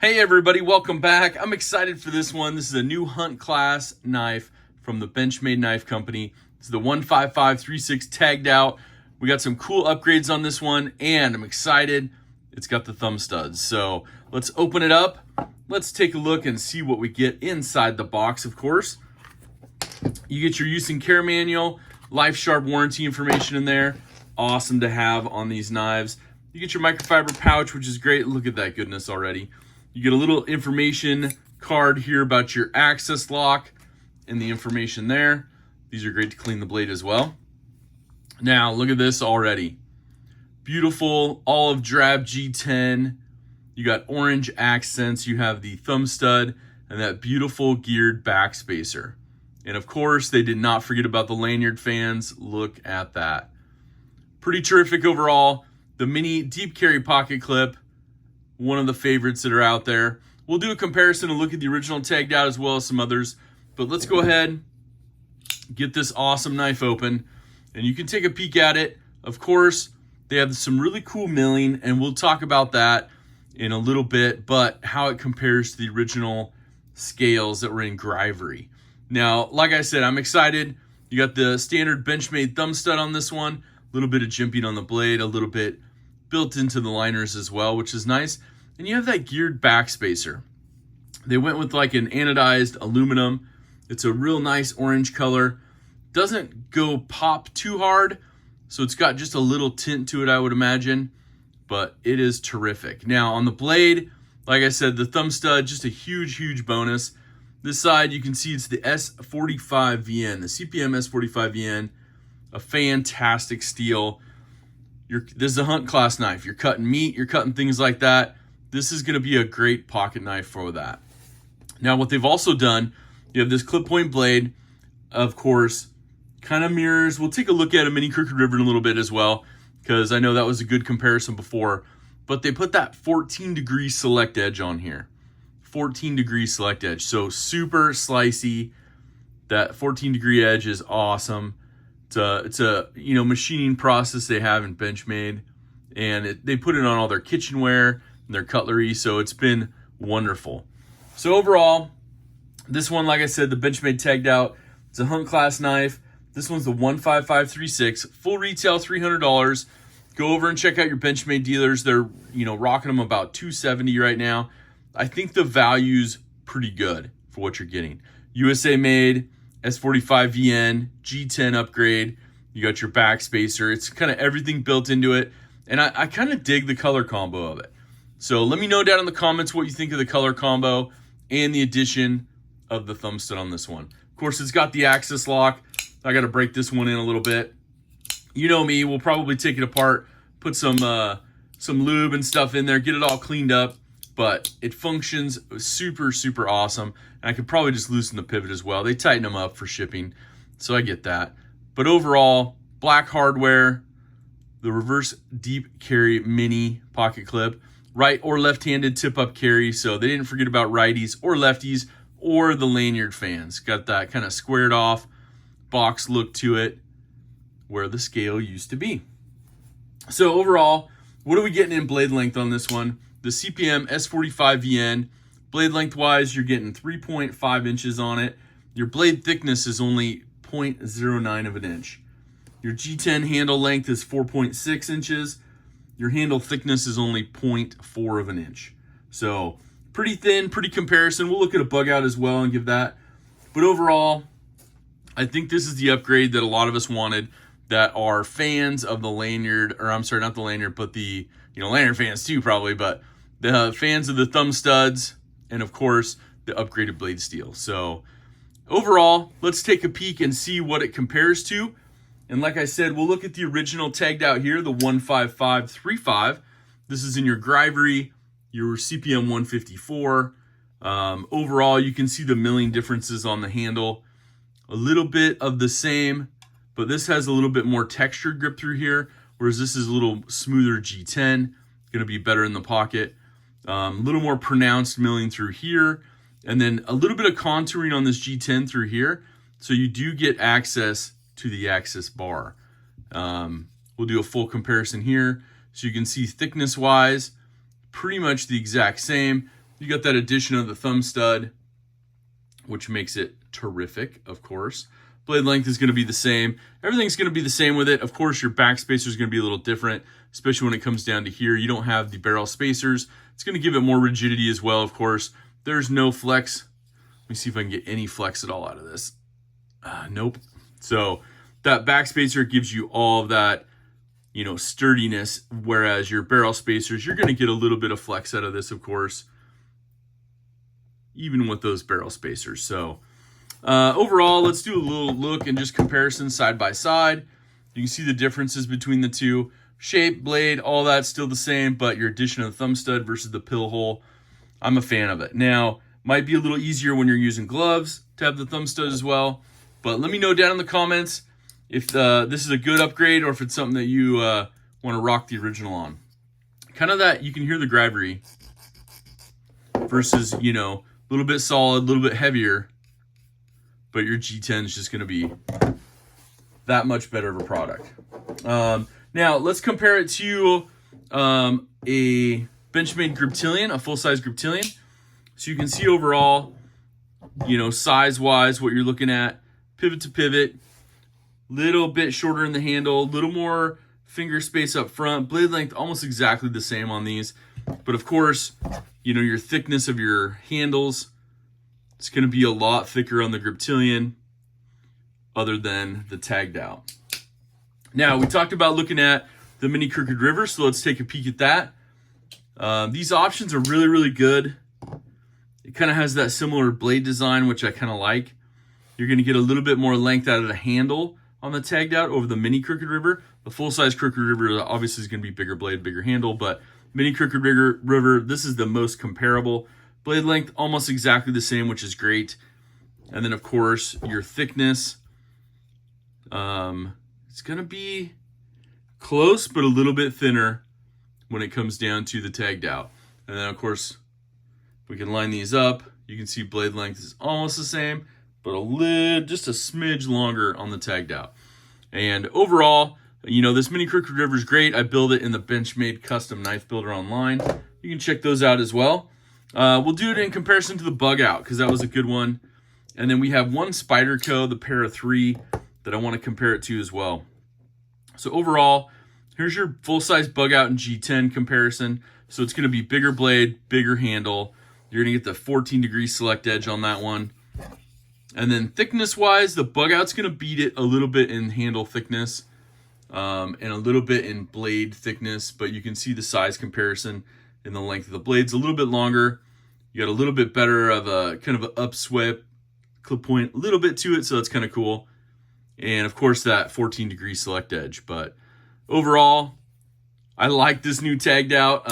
Hey everybody, welcome back. I'm excited for this one. This is a new hunt class knife from the Benchmade Knife Company. It's the 15536 tagged out. We got some cool upgrades on this one and I'm excited. It's got the thumb studs. So let's open it up. Let's take a look and see what we get inside the box, of course. You get your use and care manual, Life Sharp warranty information in there. Awesome to have on these knives. You get your microfiber pouch, which is great. Look at that goodness already. You get a little information card here about your access lock and the information there. These are great to clean the blade as well. Now, look at this already. Beautiful olive drab G10. You got orange accents. You have the thumb stud and that beautiful geared back spacer. And of course, they did not forget about the lanyard fans. Look at that. Pretty terrific overall. The mini deep carry pocket clip, one of the favorites that are out there. We'll do a comparison and look at the original tagged out as well as some others. But let's go ahead, get this awesome knife open, and you can take a peek at it. Of course, they have some really cool milling, and we'll talk about that in a little bit, but how it compares to the original scales that were in Grivery. Now, like I said, I'm excited. You got the standard Benchmade thumb stud on this one, a little bit of jimping on the blade, a little bit built into the liners as well, which is nice. And you have that geared back spacer. They went with like an anodized aluminum. It's a real nice orange color. Doesn't go pop too hard, so it's got just a little tint to it, I would imagine, but it is terrific. Now on the blade, like I said, the thumb stud, just a huge bonus. This side, you can see it's the S45VN, the CPM S45VN, a fantastic steel. This is a hunt class knife. You're cutting meat, you're cutting things like that. This is gonna be a great pocket knife for that. Now what they've also done, you have this clip point blade, of course, kind of mirrors. We'll take a look at a mini Crooked River in a little bit as well, because I know that was a good comparison before, but they put that 14-degree select edge on here. 14-degree select edge, so super slicey. That 14-degree edge is awesome. It's a machining process they have in Benchmade, and they put it on all their kitchenware and their cutlery, so it's been wonderful. So overall, this one, like I said, the Benchmade tagged out. It's a hunt class knife. This one's the 15536, full retail $300. Go over and check out your Benchmade dealers. They're rocking them about $270 right now. I think the value's pretty good for what you're getting. USA made, S45VN, G10 upgrade. You got your back spacer. It's kind of everything built into it. And I kind of dig the color combo of it. So let me know down in the comments what you think of the color combo and the addition of the thumb stud on this one. Of course, it's got the access lock. I got to break this one in a little bit. You know me, we'll probably take it apart, put some lube and stuff in there, get it all cleaned up. But it functions super awesome. And I could probably just loosen the pivot as well. They tighten them up for shipping, so I get that. But overall, black hardware, the reverse deep carry mini pocket clip, right or left-handed tip-up carry, so they didn't forget about righties or lefties, or the lanyard fans. Got that kind of squared off box look to it, where the scale used to be. So overall, what are we getting in blade length on this one? The CPM S45VN, blade length wise, you're getting 3.5 inches on it. Your blade thickness is only 0.09 of an inch. Your G10 handle length is 4.6 inches. Your handle thickness is only 0.4 of an inch. So pretty thin, pretty comparison. We'll look at a bug out as well and give that. But overall, I think this is the upgrade that a lot of us wanted that are fans of the lanyard, or I'm sorry, not the lanyard, but the lanyard fans too probably, but the fans of the thumb studs, and of course, the upgraded blade steel. So overall, let's take a peek and see what it compares to. And like I said, we'll look at the original tagged out here, the 15535. This is in your Grivery, your CPM 154. Overall, you can see the milling differences on the handle. A little bit of the same, but this has a little bit more textured grip through here, whereas this is a little smoother G10, going to be better in the pocket. A little more pronounced milling through here, and then a little bit of contouring on this G10 through here, so you do get access to the access bar. We'll do a full comparison here, so you can see thickness-wise, pretty much the exact same. You got that addition of the thumb stud, which makes it terrific, of course. Blade length is going to be the same. Everything's going to be the same with it. Of course, your back spacer is going to be a little different, especially when it comes down to here. You don't have the barrel spacers. It's going to give it more rigidity as well, of course. There's no flex. Let me see if I can get any flex at all out of this. Nope. So that back spacer gives you all of that, you know, sturdiness, whereas your barrel spacers, you're going to get a little bit of flex out of this, of course, even with those barrel spacers. So overall, let's do a little look and just comparison side by side. You can see the differences between the two. Shape, blade, all that's still the same, but your addition of the thumb stud versus the pill hole, I'm a fan of it. Now, might be a little easier when you're using gloves to have the thumb stud as well, but let me know down in the comments if this is a good upgrade or if it's something that you want to rock the original on. Kind of that, you can hear the gravity versus, you know, a little bit solid, a little bit heavier, but your G10 is just going to be that much better of a product. Now, let's compare it to a Benchmade Griptilian, a full-size Griptilian. So you can see overall, you know, size-wise, what you're looking at. Pivot to pivot, little bit shorter in the handle, little more finger space up front. Blade length almost exactly the same on these. But of course, you know, your thickness of your handles, it's going to be a lot thicker on the Griptilian other than the Taggedout. Now, we talked about looking at the mini crooked river, so let's take a peek at that. These options are really, really good. It kind of has that similar blade design, which I kind of like. You're going to get a little bit more length out of the handle on the Taggedout over the mini crooked river. The full-size crooked river obviously is going to be bigger blade, bigger handle, but mini crooked river, this is the most comparable. Blade length almost exactly the same, which is great. And then, of course, your thickness. It's going to be close, but a little bit thinner when it comes down to the Taggedout. And then, of course, we can line these up. You can see blade length is almost the same, but just a smidge longer on the Taggedout. And overall, you know, this mini crooked river is great. I build it in the Benchmade custom knife builder online. You can check those out as well. We'll do it in comparison to the bug out because that was a good one. And then we have one Spyderco, the Para 3, that I want to compare it to as well. So overall, here's your full-size bug out and G10 comparison. So it's going to be bigger blade, bigger handle. You're going to get the 14-degree select edge on that one. And then thickness-wise, the bug out's going to beat it a little bit in handle thickness and a little bit in blade thickness, but you can see the size comparison in the length of the blades. A little bit longer. You got a little bit better of a kind of an upswept clip point, a little bit to it, so that's kind of cool. And of course that 14-degree select edge. But overall, I like this new Taggedout.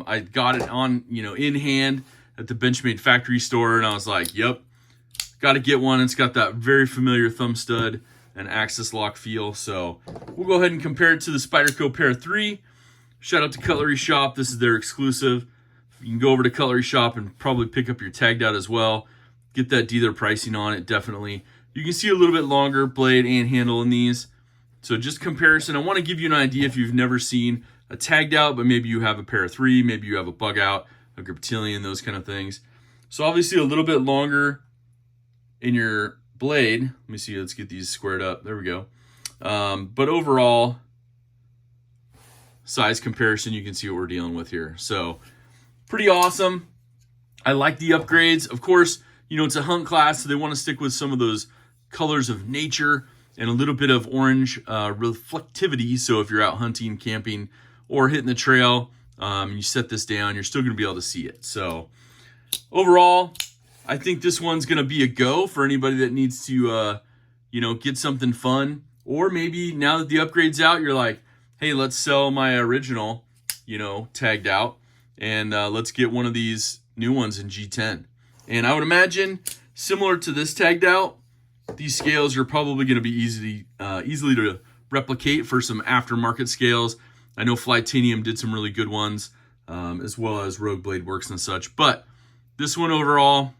I got it on, you know, in hand at the Benchmade factory store, and I was like, yep, got to get one. It's got that very familiar thumb stud and axis lock feel. So we'll go ahead and compare it to the Spyderco Para 3. Shout out to Cutlery Shop. This is their exclusive. You can go over to Cutlery Shop and probably pick up your Taggedout as well. Get that dealer pricing on it, definitely. You can see a little bit longer blade and handle in these. So just comparison. I want to give you an idea if you've never seen a Taggedout, but maybe you have a Para 3, maybe you have a bug out, a Griptilian, those kind of things. So obviously a little bit longer in your blade. Let me see, let's get these squared up. There we go. But overall, size comparison, you can see what we're dealing with here. So pretty awesome. I like the upgrades. Of course, you know, it's a hunt class, so they want to stick with some of those colors of nature and a little bit of orange reflectivity. So if you're out hunting, camping, or hitting the trail, and you set this down, you're still going to be able to see it. So overall, I think this one's going to be a go for anybody that needs to, you know, get something fun. Or maybe now that the upgrade's out, you're like, hey, let's sell my original, you know, Taggedout, and let's get one of these new ones in G10. And I would imagine, similar to this Taggedout, these scales are probably going to be easily to replicate for some aftermarket scales. I know Flytanium did some really good ones, as well as Rogue Blade Works and such. But this one overall,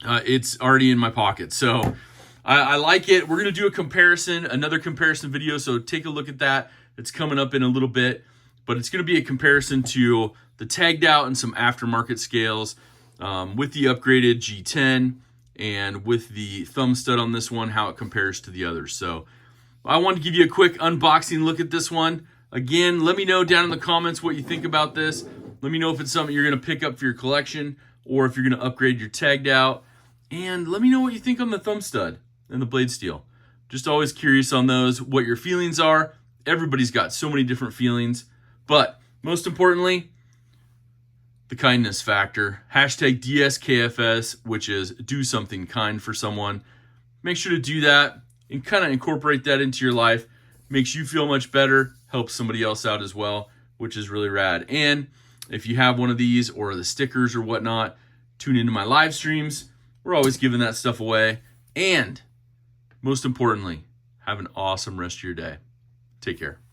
it's already in my pocket. So I like it. We're going to do a comparison, another comparison video. So take a look at that. It's coming up in a little bit. But it's going to be a comparison to the Taggedout and some aftermarket scales. with the upgraded G10 and with the thumb stud on this one, how it compares to the others. So I wanted to give you a quick unboxing look at this one. Again, let me know down in the comments what you think about this. Let me know if it's something you're going to pick up for your collection or if you're going to upgrade your tagged out. And let me know what you think on the thumb stud and the blade steel. Just always curious on those, what your feelings are. Everybody's got so many different feelings. But most importantly, the kindness factor. Hashtag DSKFS, which is do something kind for someone. Make sure to do that and kind of incorporate that into your life. Makes you feel much better, helps somebody else out as well, which is really rad. And if you have one of these or the stickers or whatnot, tune into my live streams. We're always giving that stuff away. And most importantly, have an awesome rest of your day. Take care.